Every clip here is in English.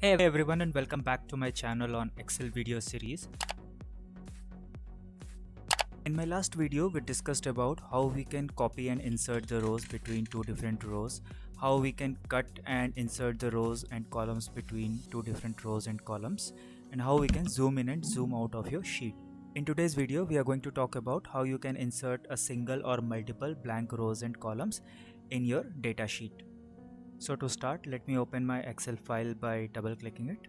Hey everyone and welcome back to my channel on Excel video series. In my last video we discussed about how we can copy and insert the rows between two different rows, how we can cut and insert the rows and columns between two different rows and columns, and how we can zoom in and zoom out of your sheet. In today's video we are going to talk about how you can insert a single or multiple blank rows and columns in your data sheet. So to start, let me open my Excel file by double clicking it.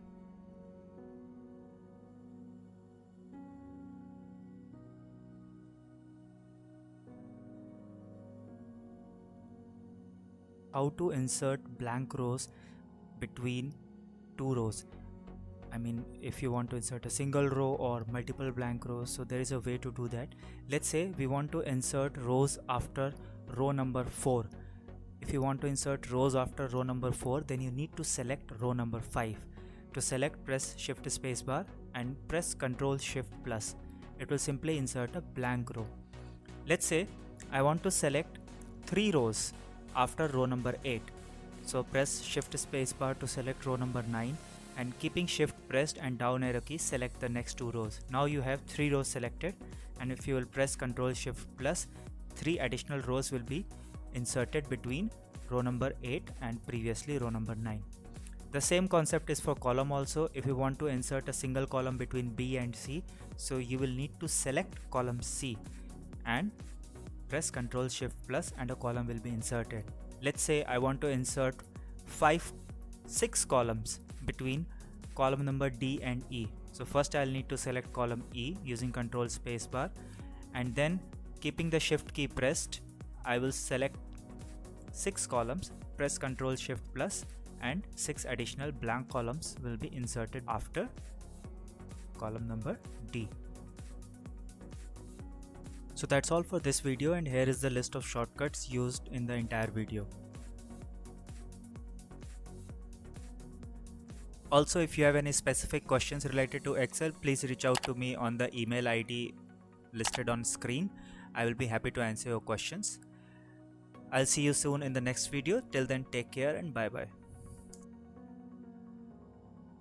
How to insert blank rows between two rows. I mean, if you want to insert a single row or multiple blank rows, so there is a way to do that. Let's say we want to insert rows after row number 4. If you want to insert rows after row number 4, then you need to select row number 5. To select, press Shift Spacebar and press Ctrl Shift Plus. It will simply insert a blank row. Let's say I want to select 3 rows after row number 8. So press Shift Spacebar to select row number 9 and keeping Shift pressed and down arrow key select the next 2 rows. Now you have 3 rows selected, and if you will press Ctrl Shift Plus, 3 additional rows will be inserted between row number 8 and previously row number 9. The same concept is for column also. If you want to insert a single column between B and C, so you will need to select column C and press Ctrl Shift Plus and a column will be inserted. Let's say I want to insert 6 columns between column number D and E. So first I'll need to select column E using Ctrl Spacebar, and then keeping the Shift key pressed, I will select 6 columns, press Ctrl Shift Plus, and 6 additional blank columns will be inserted after column number D. So that's all for this video, and here is the list of shortcuts used in the entire video. Also, if you have any specific questions related to Excel, please reach out to me on the email ID listed on screen. I will be happy to answer your questions. I'll see you soon in the next video. Till then, take care and bye bye.